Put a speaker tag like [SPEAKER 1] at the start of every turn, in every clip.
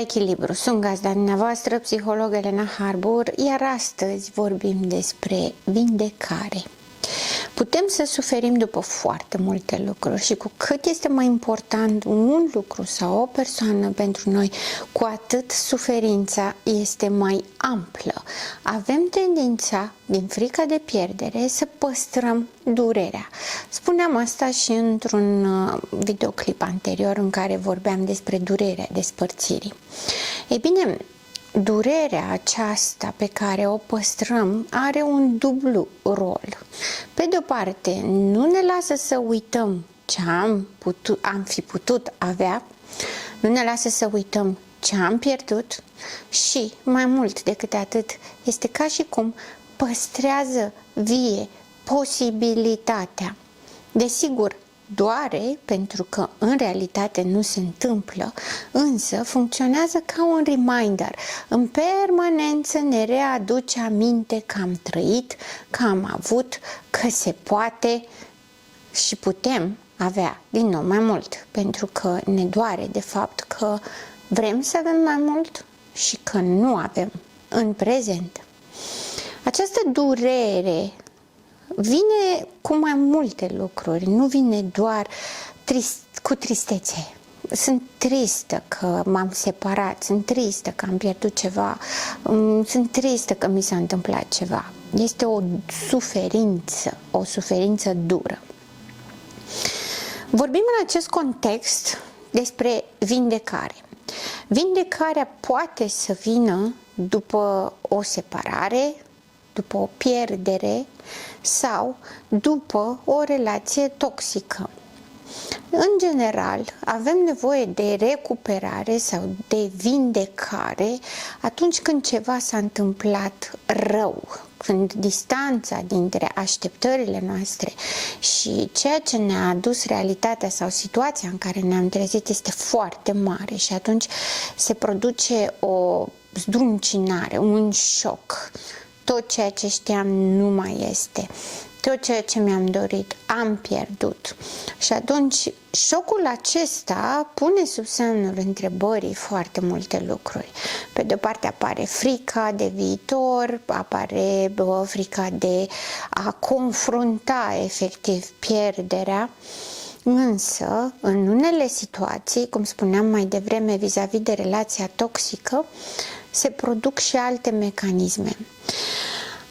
[SPEAKER 1] echilibru. Sunt gazda dumneavoastră, psiholog Elena Harbour, iar astăzi vorbim despre vindecare. Putem să suferim după foarte multe lucruri și cu cât este mai important un lucru sau o persoană pentru noi, cu atât suferința este mai amplă. Avem tendința, din frica de pierdere, să păstrăm durerea. Spuneam asta și într-un videoclip anterior în care vorbeam despre durerea despărțirii. Ei bine, durerea aceasta pe care o păstrăm are un dublu rol. Pe de o parte, nu ne lasă să uităm ce am fi putut avea, nu ne lasă să uităm ce am pierdut și, mai mult decât atât, este ca și cum păstrează vie posibilitatea. Desigur, doare pentru că în realitate nu se întâmplă, însă funcționează ca un reminder. În permanență ne readuce aminte că am trăit, că am avut, că se poate și putem avea din nou mai mult, pentru că ne doare de fapt că vrem să avem mai mult și că nu avem în prezent. Această durere vine cu mai multe lucruri, nu vine doar cu tristețe. Sunt tristă că m-am separat, sunt tristă că am pierdut ceva, sunt tristă că mi s-a întâmplat ceva. Este o suferință dură. Vorbim în acest context despre vindecare. Vindecarea poate să vină după o separare, după o pierdere sau după o relație toxică. În general, avem nevoie de recuperare sau de vindecare atunci când ceva s-a întâmplat rău, când distanța dintre așteptările noastre și ceea ce ne-a adus realitatea sau situația în care ne-am trezit este foarte mare și atunci se produce o zdruncinare, un șoc. Tot ceea ce știam nu mai este. Tot ceea ce mi-am dorit am pierdut. Și atunci șocul acesta pune sub semnul întrebării foarte multe lucruri. Pe de o parte apare frica de viitor, apare frica de a confrunta efectiv pierderea. Însă, în unele situații, cum spuneam mai devreme vis-a-vis de relația toxică, se produc și alte mecanisme.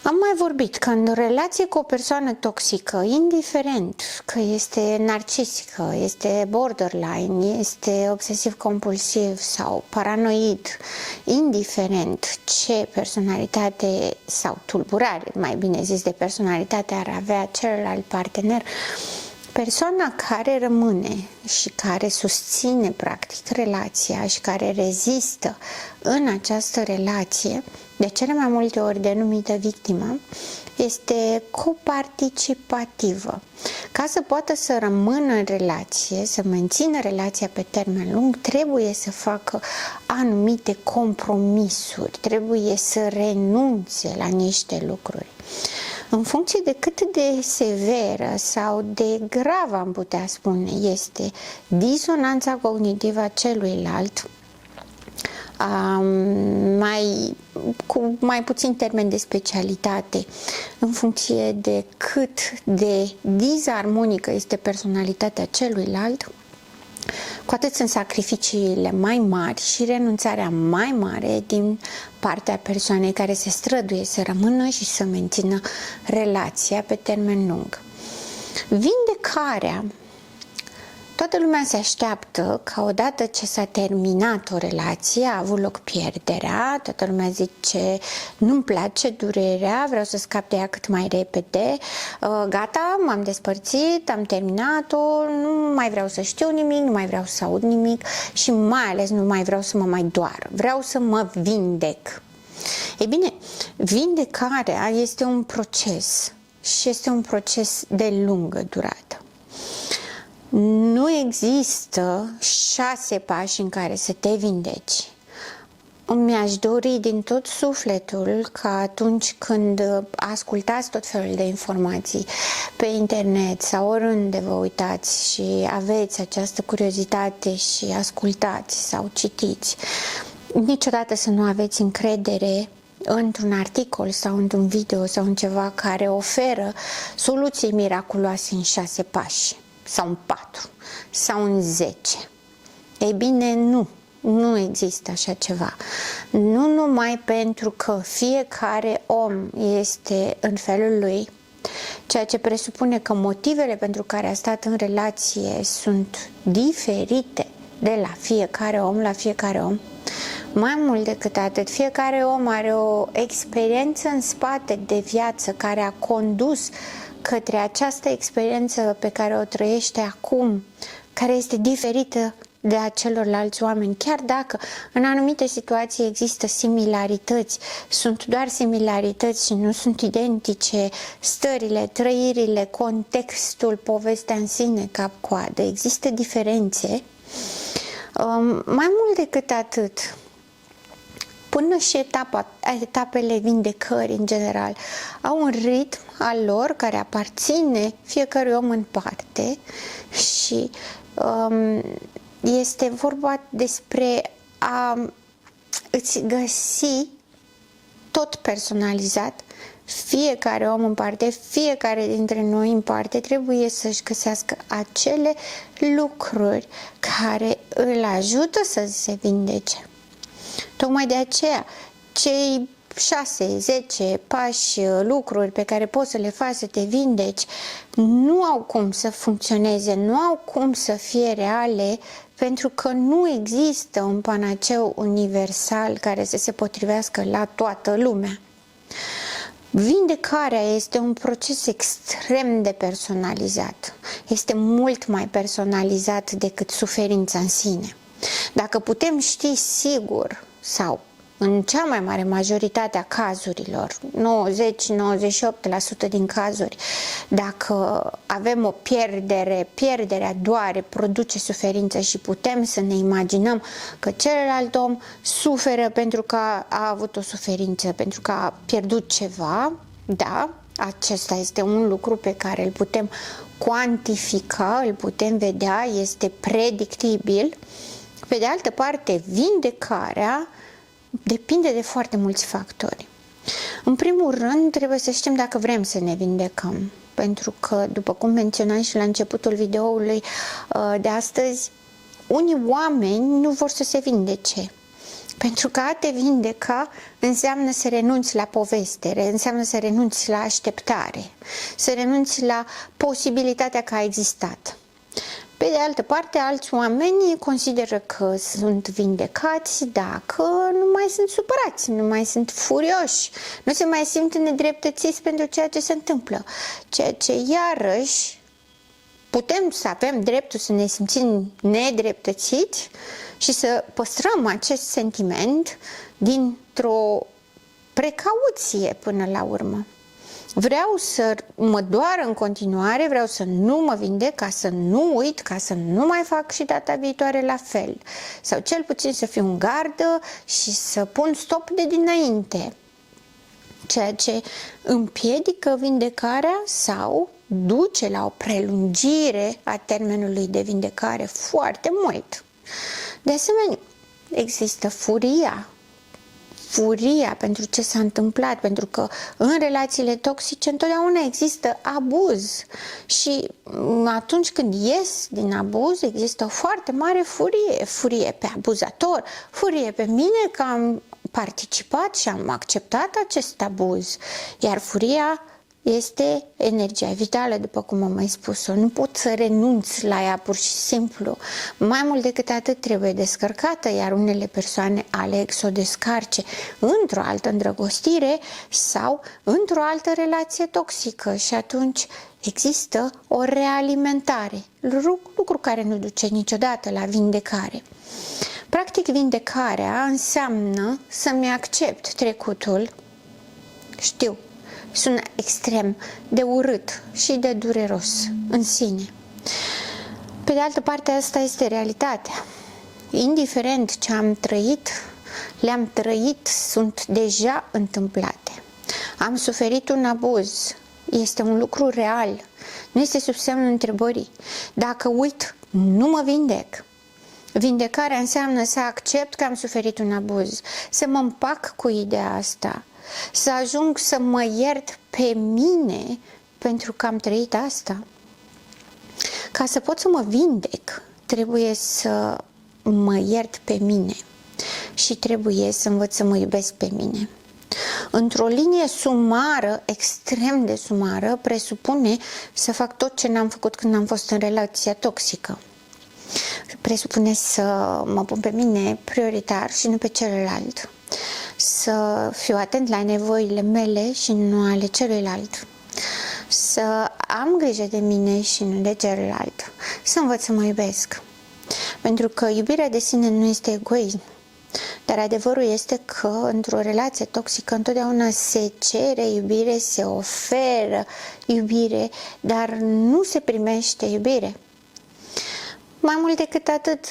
[SPEAKER 1] Am mai vorbit că în relație cu o persoană toxică, indiferent că este narcisică, este borderline, este obsesiv-compulsiv sau paranoid, indiferent ce personalitate sau tulburare, mai bine zis, de personalitate ar avea celălalt partener, persoana care rămâne și care susține practic relația și care rezistă în această relație, de cele mai multe ori denumită victimă, este coparticipativă. Ca să poată să rămână în relație, să mențină relația pe termen lung, trebuie să facă anumite compromisuri, trebuie să renunțe la niște lucruri. În funcție de cât de severă sau de gravă, am putea spune, este disonanța cognitivă a celuilalt, cu mai puțin termen de specialitate, în funcție de cât de disarmonică este personalitatea celuilalt, cu atât sunt sacrificiile mai mari și renunțarea mai mare din partea persoanei care se străduie să rămână și să mențină relația pe termen lung. Vindecarea. Toată lumea se așteaptă ca odată ce s-a terminat o relație, a avut loc pierderea, toată lumea zice nu-mi place durerea, vreau să scap de ea cât mai repede, gata, m-am despărțit, am terminat-o, nu mai vreau să știu nimic, nu mai vreau să aud nimic și mai ales nu mai vreau să mă mai doar, vreau să mă vindec. Ei bine, vindecarea este un proces și este un proces de lungă durată. Nu există 6 pași în care să te vindeci. Mi-aș dori din tot sufletul ca atunci când ascultați tot felul de informații pe internet sau oriunde vă uitați și aveți această curiozitate și ascultați sau citiți, niciodată să nu aveți încredere într-un articol sau într-un video sau în ceva care oferă soluții miraculoase în 6 pași sau în 4 sau în 10. Ei bine, nu există așa ceva. Nu numai pentru că fiecare om este în felul lui, ceea ce presupune că motivele pentru care a stat în relație sunt diferite de la fiecare om la fiecare om. Mai mult decât atât, fiecare om are o experiență în spate de viață care a condus către această experiență pe care o trăiește acum, care este diferită de a celorlalți oameni, chiar dacă în anumite situații există similarități, sunt doar similarități și nu sunt identice stările, trăirile, contextul, povestea în sine cap-coadă, există diferențe. Mai mult decât atât, până și etapele vindecării în general au un ritm al lor care aparține fiecărui om în parte și este vorba despre a îți găsi tot personalizat. Fiecare om în parte, fiecare dintre noi în parte trebuie să-și găsească acele lucruri care îl ajută să se vindece. Tocmai de aceea, cei 6, 10 pași, lucruri pe care poți să le faci să te vindeci nu au cum să funcționeze, nu au cum să fie reale, pentru că nu există un panaceu universal care să se potrivească la toată lumea. Vindecarea este un proces extrem de personalizat. Este mult mai personalizat decât suferința în sine. Dacă putem ști sigur, sau în cea mai mare majoritate a cazurilor, 90-98% din cazuri, dacă avem o pierdere, pierderea doare, produce suferință și putem să ne imaginăm că celălalt om suferă pentru că a avut o suferință, pentru că a pierdut ceva, da, acesta este un lucru pe care îl putem cuantifica, îl putem vedea, este predictibil. Pe de altă parte, vindecarea depinde de foarte mulți factori. În primul rând, trebuie să știm dacă vrem să ne vindecăm. Pentru că, după cum menționam și la începutul videoului de astăzi, unii oameni nu vor să se vindece. Pentru că a te vindeca înseamnă să renunți la poveste, înseamnă să renunți la așteptare, să renunți la posibilitatea că a existat. Pe de altă parte, alți oameni consideră că sunt vindecați dacă nu mai sunt supărați, nu mai sunt furioși, nu se mai simt nedreptățiți pentru ceea ce se întâmplă. Ceea ce, iarăși, putem să avem dreptul să ne simțim nedreptățiți și să păstrăm acest sentiment dintr-o precauție până la urmă. Vreau să mă doară în continuare, vreau să nu mă vindec, ca să nu uit, ca să nu mai fac și data viitoare la fel. Sau cel puțin să fiu în gardă și să pun stop de dinainte. Ceea ce împiedică vindecarea sau duce la o prelungire a termenului de vindecare foarte mult. De asemenea, există furia pentru ce s-a întâmplat, pentru că în relațiile toxice întotdeauna există abuz și atunci când ies din abuz există o foarte mare furie pe abuzator, furie pe mine că am participat și am acceptat acest abuz, iar furia este energia vitală, după cum am mai spus-o. Nu pot să renunț la ea pur și simplu. Mai mult decât atât trebuie descărcată, iar unele persoane aleg să o descarce într-o altă îndrăgostire sau într-o altă relație toxică și atunci există o realimentare, lucru care nu duce niciodată la vindecare. Practic, vindecarea înseamnă să-mi accept trecutul. Știu, sună extrem de urât și de dureros în sine. Pe de altă parte, asta este realitatea. Indiferent ce am trăit, le-am trăit, sunt deja întâmplate. Am suferit un abuz, este un lucru real, nu este sub semnul întrebării. Dacă uit, nu mă vindec. Vindecarea înseamnă să accept că am suferit un abuz, să mă împac cu ideea asta, să ajung să mă iert pe mine pentru că am trăit asta. Ca să pot să mă vindec, trebuie să mă iert pe mine și trebuie să învăț să mă iubesc pe mine. Într-o linie sumară, extrem de sumară, presupune să fac tot ce n-am făcut când am fost în relația toxică. Presupune să mă pun pe mine prioritar și nu pe celălalt. Să fiu atent la nevoile mele și nu ale celuilalt. Să am grijă de mine și nu de celălalt. Să învăț să mă iubesc. Pentru că iubirea de sine nu este egoism. Dar adevărul este că într-o relație toxică întotdeauna se cere iubire, se oferă iubire, dar nu se primește iubire. Mai mult decât atât,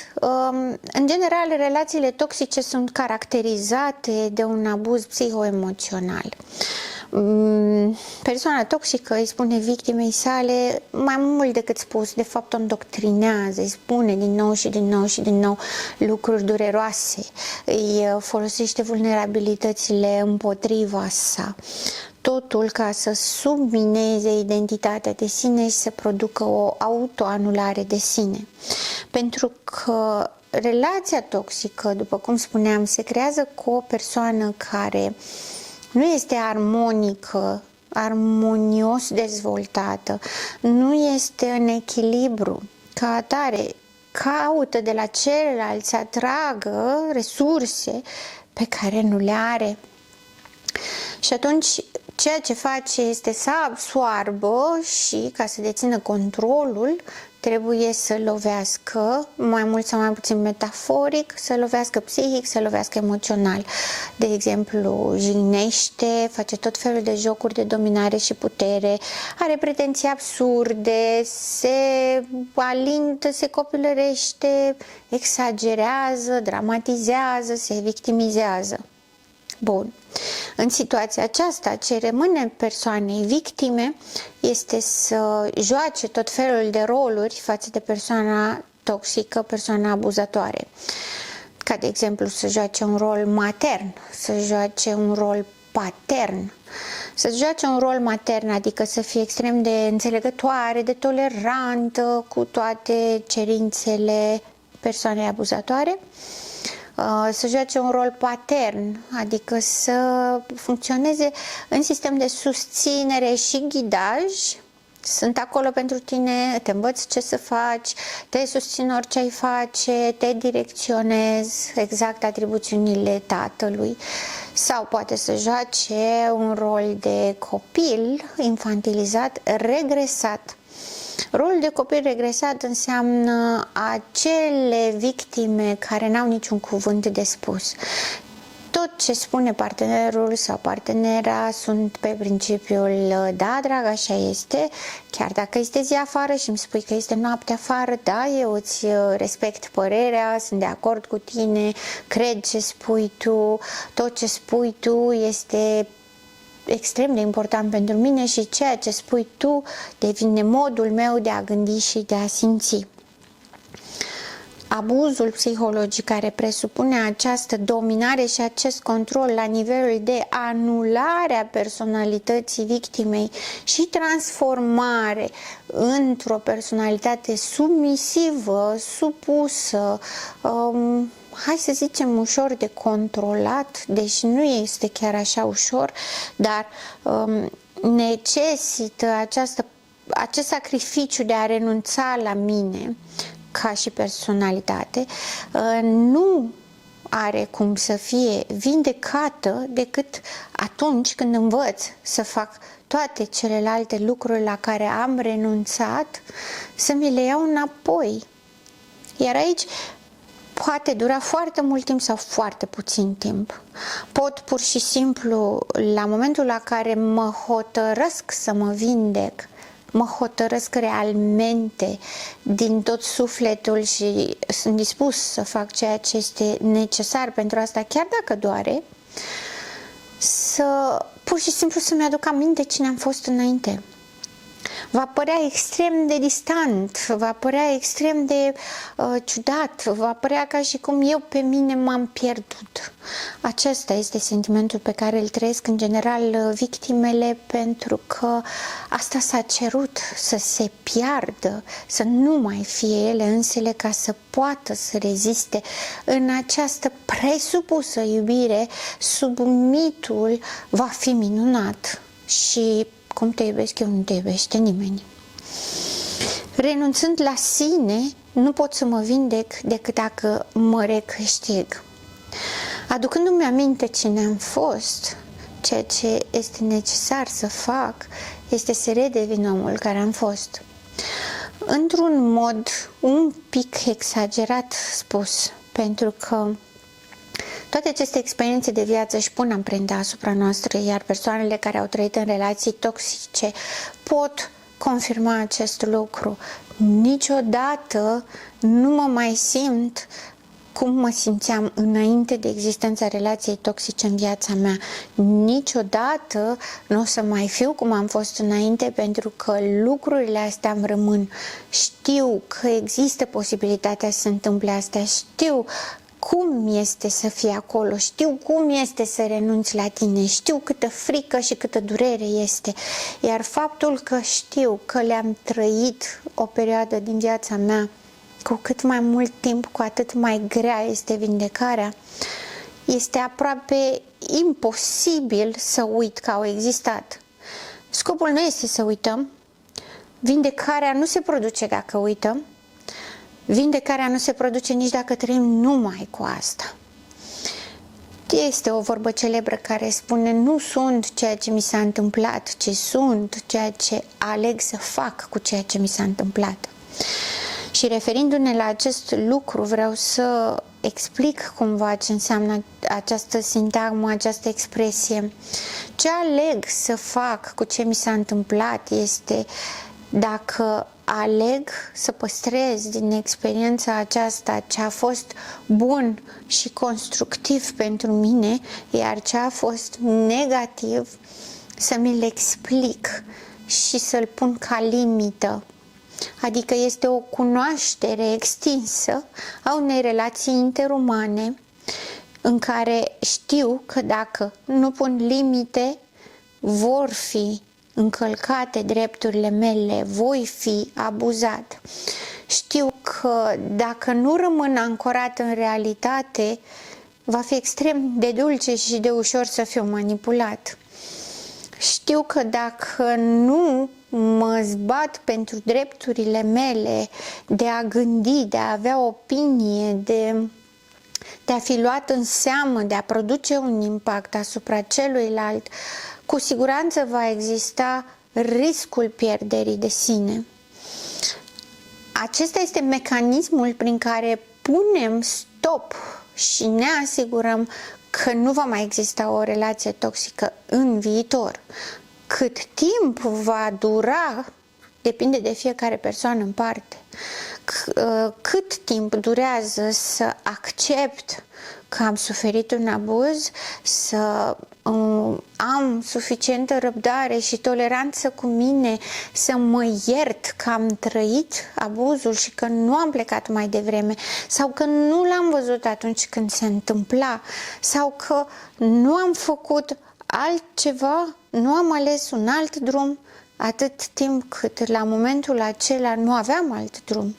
[SPEAKER 1] în general, relațiile toxice sunt caracterizate de un abuz psihoemoțional. Persoana toxică îi spune victimei sale mai mult decât spus, de fapt o îndoctrinează, îi spune din nou și din nou și din nou lucruri dureroase, îi folosește vulnerabilitățile împotriva sa. Totul ca să submineze identitatea de sine și să producă o autoanulare de sine. Pentru că relația toxică, după cum spuneam, se creează cu o persoană care nu este armonică, armonios dezvoltată, nu este în echilibru, ca atare caută de la celălalt să atragă resurse pe care nu le are. Și atunci ceea ce face este să absoarbă și, ca să dețină controlul, trebuie să lovească, mai mult sau mai puțin metaforic, să lovească psihic, să lovească emoțional. De exemplu, jignește, face tot felul de jocuri de dominare și putere, are pretenții absurde, se alintă, se copilărește, exagerează, dramatizează, se victimizează. Bun. În situația aceasta, ce rămâne persoanei victime este să joace tot felul de roluri față de persoana toxică, persoana abuzatoare. Ca de exemplu să joace un rol matern, să joace un rol patern, să joace un rol matern, adică să fie extrem de înțelegătoare, de tolerantă cu toate cerințele persoanei abuzatoare. Să joace un rol patern, adică să funcționeze în sistem de susținere și ghidaj. Sunt acolo pentru tine, te învăț ce să faci, te susțin orice ai face, te direcționez, exact atribuțiunile tatălui. Sau poate să joace un rol de copil infantilizat, regresat. Rolul de copil regresat înseamnă acele victime care n-au niciun cuvânt de spus. Tot ce spune partenerul sau partenera sunt pe principiul da, drag, așa este, chiar dacă este zi afară și îmi spui că este noapte afară, da, eu îți respect părerea, sunt de acord cu tine, cred ce spui tu, tot ce spui tu este extrem de important pentru mine și ceea ce spui tu devine modul meu de a gândi și de a simți. Abuzul psihologic care presupune această dominare și acest control la nivelul de anulare a personalității victimei și transformare într-o personalitate submisivă, supusă, hai să zicem ușor de controlat, deși nu este chiar așa ușor, dar necesită acest sacrificiu de a renunța la mine ca și personalitate, nu are cum să fie vindecată decât atunci când învăț să fac toate celelalte lucruri la care am renunțat, să mi le iau înapoi. Iar aici poate dura foarte mult timp sau foarte puțin timp. Pot pur și simplu, la momentul la care mă hotărăsc să mă vindec, mă hotărăsc realmente din tot sufletul și sunt dispus să fac ceea ce este necesar pentru asta, chiar dacă doare, să pur și simplu să-mi aduc aminte cine am fost înainte. va părea extrem de distant, va părea extrem de ciudat, va părea ca și cum eu pe mine m-am pierdut. Acesta este sentimentul pe care îl trăiesc în general victimele, pentru că asta s-a cerut, să se piardă, să nu mai fie ele însele, ca să poată să reziste în această presupusă iubire sub mitul va fi minunat și cum te iubesc eu nu te iubește nimeni. Renunțând la sine, nu pot să mă vindec decât dacă mă recâștig. Aducându-mi aminte cine am fost, ceea ce este necesar să fac este să redevin omul care am fost. Într-un mod un pic exagerat spus, pentru că toate aceste experiențe de viață își pun amprenta asupra noastră, iar persoanele care au trăit în relații toxice pot confirma acest lucru. Niciodată nu mă mai simt cum mă simțeam înainte de existența relației toxice în viața mea. Niciodată nu o să mai fiu cum am fost înainte, pentru că lucrurile astea îmi rămân. Știu că există posibilitatea să se întâmple astea, știu cum este să fii acolo, știu cum este să renunți la tine, știu câtă frică și câtă durere este. Iar faptul că știu că le-am trăit o perioadă din viața mea, cu cât mai mult timp, cu atât mai grea este vindecarea, este aproape imposibil să uit că au existat. Scopul nu este să uităm, vindecarea nu se produce dacă uităm, vindecarea nu se produce nici dacă trăim numai cu asta. Este o vorbă celebră care spune: nu sunt ceea ce mi s-a întâmplat, ci sunt ceea ce aleg să fac cu ceea ce mi s-a întâmplat. Și referindu-ne la acest lucru, vreau să explic cumva ce înseamnă această sintagmă, această expresie. Ce aleg să fac cu ce mi s-a întâmplat este dacă aleg să păstrez din experiența aceasta ce a fost bun și constructiv pentru mine, iar ce a fost negativ să mi-l explic și să-l pun ca limită. Adică este o cunoaștere extinsă a unei relații interumane în care știu că dacă nu pun limite, vor fi încălcate drepturile mele, voi fi abuzat. Știu că dacă nu rămân ancorat în realitate, va fi extrem de dulce și de ușor să fiu manipulat. Știu că dacă nu mă zbat pentru drepturile mele de a gândi, de a avea opinie, de a fi luat în seamă, de a produce un impact asupra celuilalt, cu siguranță va exista riscul pierderii de sine. Acesta este mecanismul prin care punem stop și ne asigurăm că nu va mai exista o relație toxică în viitor. Cât timp va dura, depinde de fiecare persoană în parte. Cât timp durează să accept că am suferit un abuz, să am suficientă răbdare și toleranță cu mine, să mă iert că am trăit abuzul și că nu am plecat mai devreme, sau că nu l-am văzut atunci când se întâmpla, sau că nu am făcut altceva, nu am ales un alt drum, atât timp cât la momentul acela nu aveam alt drum.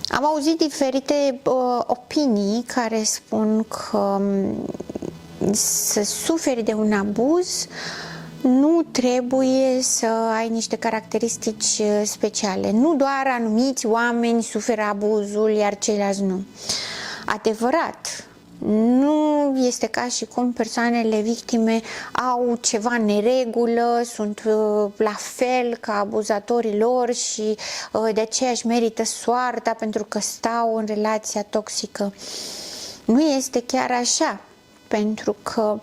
[SPEAKER 1] Am auzit diferite opinii care spun că să suferi de un abuz nu trebuie să ai niște caracteristici speciale. Nu doar anumiți oameni suferă abuzul, iar ceilalți nu. Adevărat, nu este ca și cum persoanele victime au ceva neregulă, sunt la fel ca abuzatorii lor și de aceea își merită soarta pentru că stau în relația toxică. Nu este chiar așa, pentru că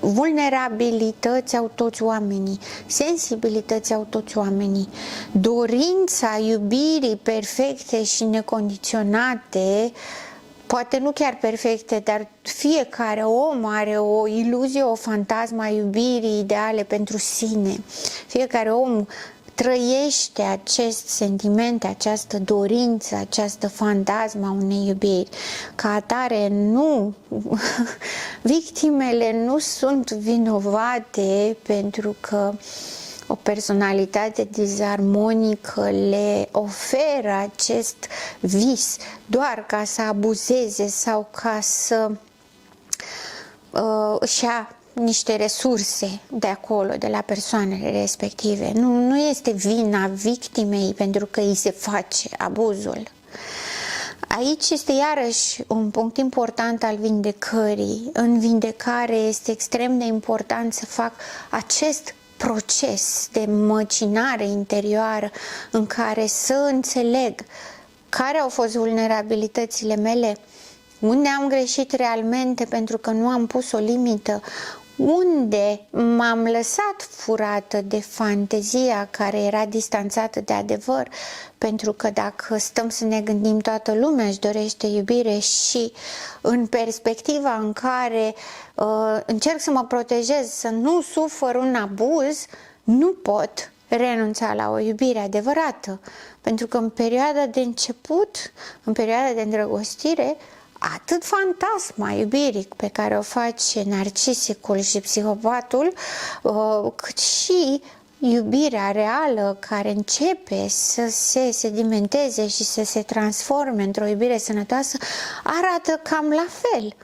[SPEAKER 1] vulnerabilități au toți oamenii, sensibilități au toți oamenii, dorința iubirii perfecte și necondiționate poate nu chiar perfecte, dar fiecare om are o iluzie, o fantasmă a iubirii ideale pentru sine. Fiecare om trăiește acest sentiment, această dorință, această fantasmă a unei iubiri. Ca atare, nu, victimele nu sunt vinovate pentru că o personalitate dizarmonică le oferă acest vis doar ca să abuzeze sau ca să își ia niște resurse de acolo, de la persoanele respective. Nu este vina victimei pentru că îi se face abuzul. Aici este iarăși un punct important al vindecării. În vindecare este extrem de important să fac acest proces de măcinare interioară în care să înțeleg care au fost vulnerabilitățile mele, unde am greșit realmente pentru că nu am pus o limită, unde m-am lăsat furată de fantezia care era distanțată de adevăr, pentru că dacă stăm să ne gândim, toată lumea își dorește iubire și în perspectiva în care încerc să mă protejez, să nu sufăr un abuz, nu pot renunța la o iubire adevărată, pentru că în perioada de început, în perioada de îndrăgostire, atât fantasma iubirii pe care o face narcisicul și psihopatul, cât și iubirea reală care începe să se sedimenteze și să se transforme într-o iubire sănătoasă, arată cam la fel.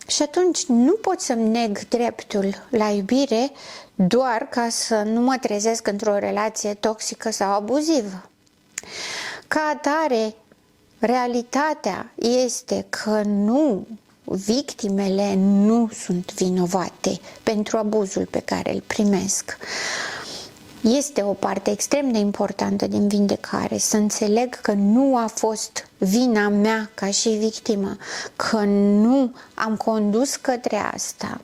[SPEAKER 1] Și atunci nu pot să-mi neg dreptul la iubire doar ca să nu mă trezesc într-o relație toxică sau abuzivă. Ca atare, realitatea este că victimele nu sunt vinovate pentru abuzul pe care îl primesc. Este o parte extrem de importantă din vindecare, să înțeleg că nu a fost vina mea ca și victimă, că nu am condus către asta.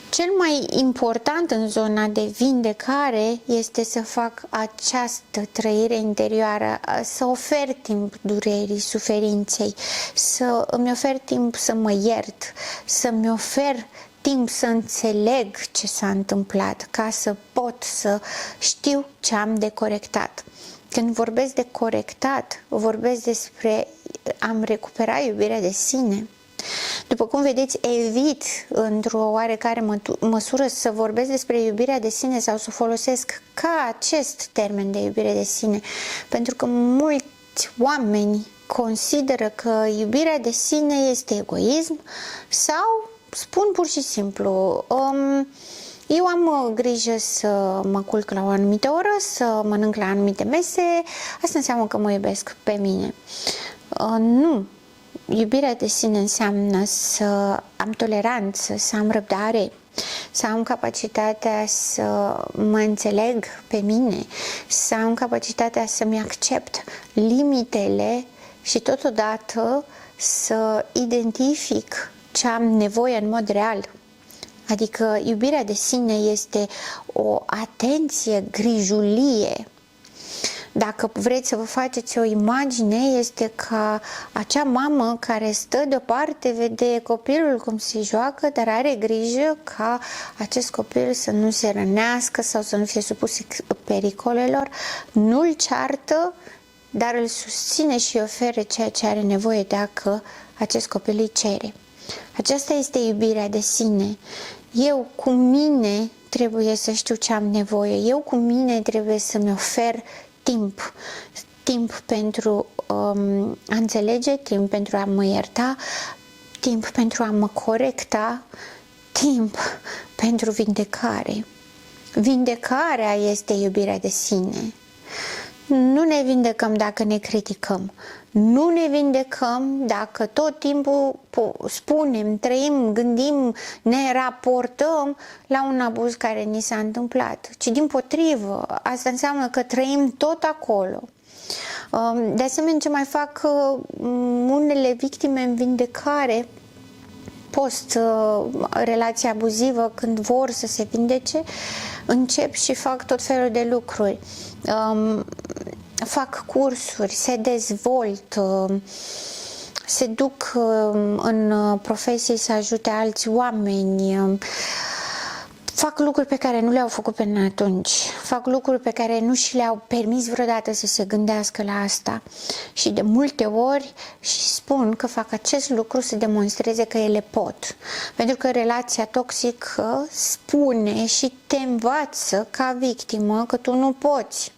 [SPEAKER 1] Cel mai important în zona de vindecare este să fac această trăire interioară, să ofer timp durerii, suferinței, să îmi ofer timp să mă iert, să-mi ofer timp să înțeleg ce s-a întâmplat, ca să pot să știu ce am de corectat. Când vorbesc de corectat, vorbesc despre am recuperat iubirea de sine. După cum vedeți, evit într-o oarecare măsură să vorbesc despre iubirea de sine sau să folosesc ca acest termen de iubire de sine, pentru că mulți oameni consideră că iubirea de sine este egoism sau spun pur și simplu eu am grijă să mă culc la o anumită oră, să mănânc la anumite mese, asta înseamnă că mă iubesc pe mine. Nu. Iubirea de sine înseamnă să am toleranță, să am răbdare, să am capacitatea să mă înțeleg pe mine, să am capacitatea să-mi accept limitele și totodată să identific ce am nevoie în mod real. Adică iubirea de sine este o atenție, grijulie. Dacă vreți să vă faceți o imagine, este ca acea mamă care stă deoparte, vede copilul cum se joacă, dar are grijă ca acest copil să nu se rănească sau să nu fie supus pericolelor, nu-l ceartă, dar îl susține și oferă ceea ce are nevoie dacă acest copil îi cere. Aceasta este iubirea de sine. Eu cu mine trebuie să știu ce am nevoie. Eu cu mine trebuie să-mi ofer timp pentru a înțelege, timp pentru a mă ierta, timp pentru a mă corecta, timp pentru vindecare. Vindecarea este iubirea de sine. Nu ne vindecăm dacă ne criticăm. Nu ne vindecăm dacă tot timpul spunem, trăim, gândim, ne raportăm la un abuz care ni s-a întâmplat, ci dimpotrivă, asta înseamnă că trăim tot acolo. De asemenea, ce mai fac unele victime în vindecare, post relație abuzivă, când vor să se vindece, încep și fac tot felul de lucruri. Fac cursuri, se dezvoltă, se duc în profesii să ajute alți oameni, fac lucruri pe care nu le-au făcut până atunci, fac lucruri pe care nu și le-au permis vreodată să se gândească la asta și de multe ori și spun că fac acest lucru să demonstreze că ele pot, pentru că relația toxică spune și te învață ca victimă că tu nu poți.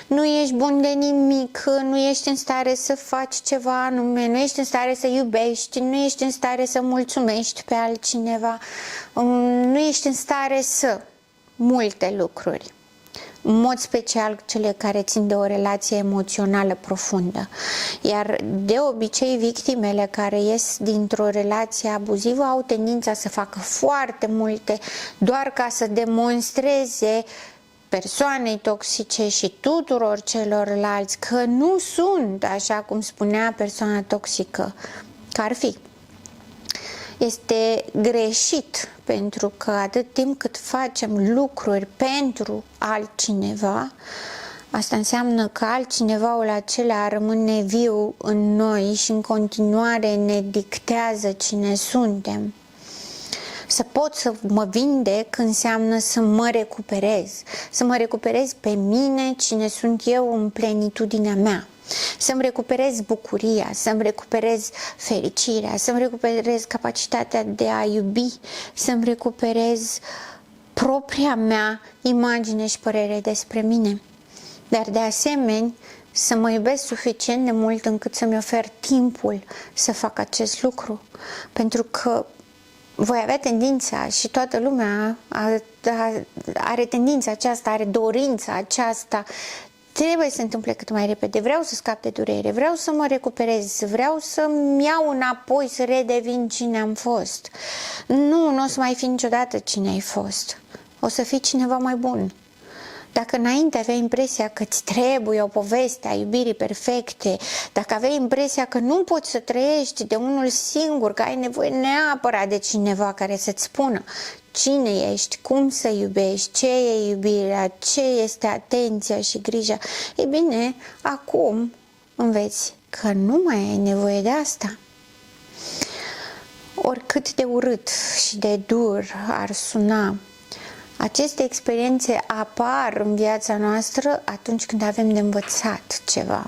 [SPEAKER 1] Nu ești bun de nimic, nu ești în stare să faci ceva anume, nu ești în stare să iubești, nu ești în stare să mulțumești pe altcineva, nu ești în stare să multe lucruri. În mod special cele care țin de o relație emoțională profundă. Iar de obicei victimele care ies dintr-o relație abuzivă au tendința să facă foarte multe doar ca să demonstreze persoanei toxice și tuturor celorlalți că nu sunt așa cum spunea persoana toxică că ar fi. Este greșit, pentru că atât timp cât facem lucruri pentru altcineva, asta înseamnă că altcinevaul acela rămâne viu în noi și în continuare ne dictează cine suntem. Să pot să mă vindec înseamnă să mă recuperez. Să mă recuperez pe mine, cine sunt eu în plenitudinea mea. Să-mi recuperez bucuria, să-mi recuperez fericirea, să-mi recuperez capacitatea de a iubi, să-mi recuperez propria mea imagine și părere despre mine. Dar de asemenea, să mă iubesc suficient de mult încât să-mi ofer timpul să fac acest lucru. Pentru că voi avea tendința și toată lumea are tendința aceasta, are dorința aceasta, trebuie să se întâmple cât mai repede, vreau să scap de durere, vreau să mă recuperez, vreau să-mi iau înapoi, să redevin cine am fost. Nu o să mai fi niciodată cine ai fost, o să fii cineva mai bun. Dacă înainte aveai impresia că îți trebuie o poveste a iubirii perfecte, dacă aveai impresia că nu poți să trăiești de unul singur, că ai nevoie neapărat de cineva care să-ți spună cine ești, cum să iubești, ce e iubirea, ce este atenția și grija, e bine, acum înveți că nu mai ai nevoie de asta. Oricât de urât și de dur ar suna, aceste experiențe apar în viața noastră atunci când avem de învățat ceva.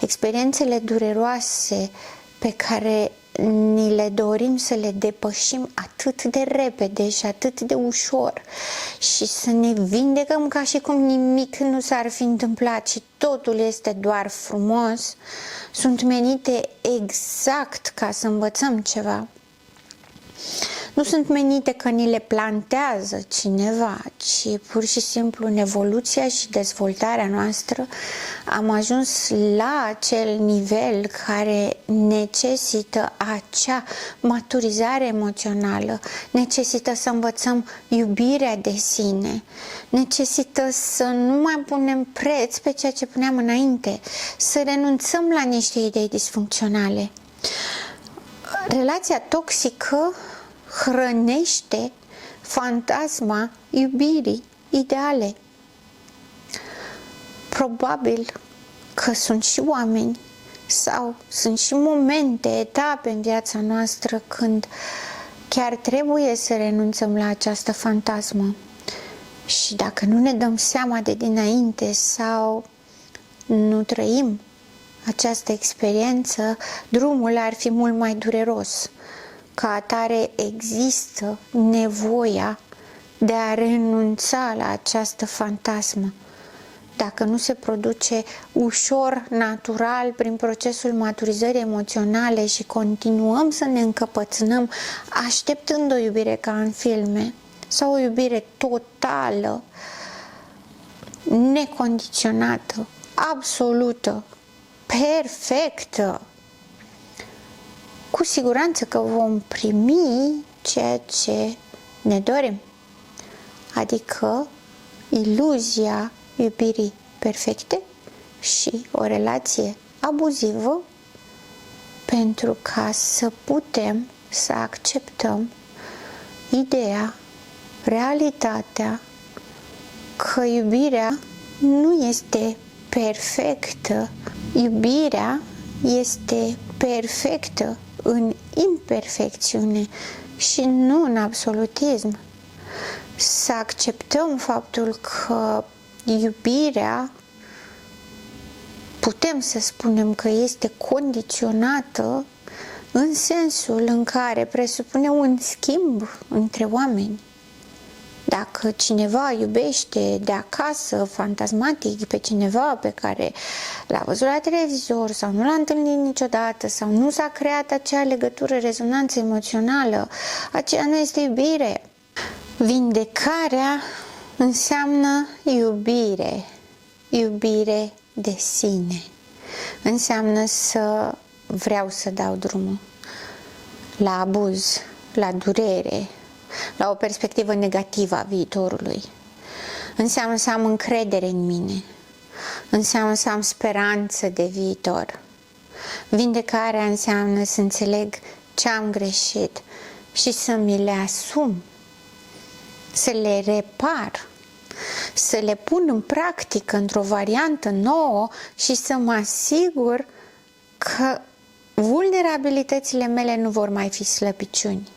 [SPEAKER 1] Experiențele dureroase pe care ni le dorim să le depășim atât de repede și atât de ușor și să ne vindecăm ca și cum nimic nu s-ar fi întâmplat și totul este doar frumos, sunt menite exact ca să învățăm ceva. Nu sunt menite că ni le plantează cineva, ci pur și simplu în evoluția și dezvoltarea noastră am ajuns la acel nivel care necesită acea maturizare emoțională, necesită să învățăm iubirea de sine, necesită să nu mai punem preț pe ceea ce puneam înainte, să renunțăm la niște idei disfuncționale. Relația toxică hrănește fantasma iubirii ideale. Probabil că sunt și oameni sau sunt și momente, etape în viața noastră când chiar trebuie să renunțăm la această fantasmă. Și dacă nu ne dăm seama de dinainte sau nu trăim această experiență, drumul ar fi mult mai dureros. Ca atare există nevoia de a renunța la această fantasmă. Dacă nu se produce ușor, natural, prin procesul maturizării emoționale și continuăm să ne încăpățânăm așteptând o iubire ca în filme sau o iubire totală, necondiționată, absolută, perfectă, cu siguranță că vom primi ceea ce ne dorim, adică iluzia iubirii perfecte și o relație abuzivă, pentru ca să putem să acceptăm ideea, realitatea că iubirea nu este perfectă, iubirea este perfectă în imperfecțiune și nu în absolutism. Să acceptăm faptul că iubirea, putem să spunem că este condiționată în sensul în care presupune un schimb între oameni. Dacă cineva iubește de acasă, fantasmatic, pe cineva pe care l-a văzut la televizor sau nu l-a întâlnit niciodată sau nu s-a creat acea legătură, rezonanță emoțională, aceea nu este iubire. Vindecarea înseamnă iubire, iubire de sine. Înseamnă să vreau să dau drumul la abuz, la durere, la o perspectivă negativă a viitorului. Înseamnă să am încredere în mine. Înseamnă să am speranță de viitor. Vindecarea înseamnă să înțeleg ce am greșit și să mi le asum, să le repar, să le pun în practică într-o variantă nouă și să mă asigur că vulnerabilitățile mele nu vor mai fi slăbiciuni.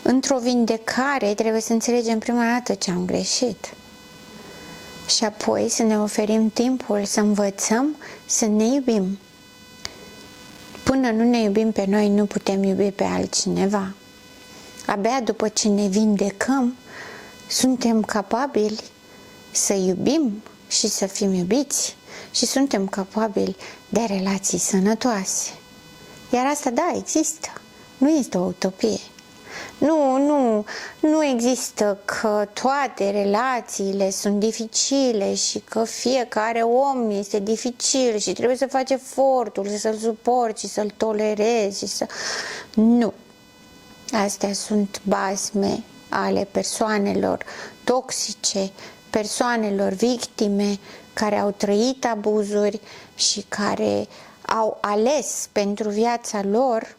[SPEAKER 1] Într-o vindecare trebuie să înțelegem prima dată ce am greșit și apoi să ne oferim timpul să învățăm să ne iubim. Până nu ne iubim pe noi, nu putem iubi pe altcineva. Abia după ce ne vindecăm, suntem capabili să iubim și să fim iubiți și suntem capabili de relații sănătoase. Iar asta, da, există. Nu este o utopie. Nu există că toate relațiile sunt dificile și că fiecare om este dificil și trebuie să faci efortul să-l suporți și să-l tolerezi și să... Nu. Astea sunt basme ale persoanelor toxice, persoanelor victime care au trăit abuzuri și care au ales pentru viața lor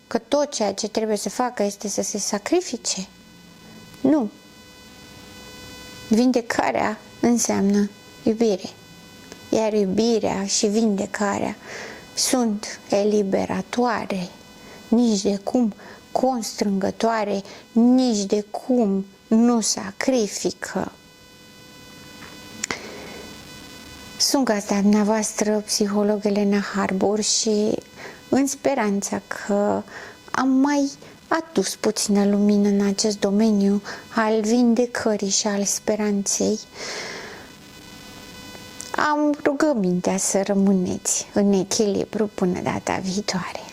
[SPEAKER 1] că tot ceea ce trebuie să facă este să se sacrifice. Nu. Vindecarea înseamnă iubire. Iar iubirea și vindecarea sunt eliberatoare, nici de cum constrângătoare, nici de cum nu sacrifică. Sunt gazda dumneavoastră, psiholog Elena Harbor, și în speranța că am mai adus puțină lumină în acest domeniu al vindecării și al speranței, am rugămintea să rămâneți în echilibru până data viitoare.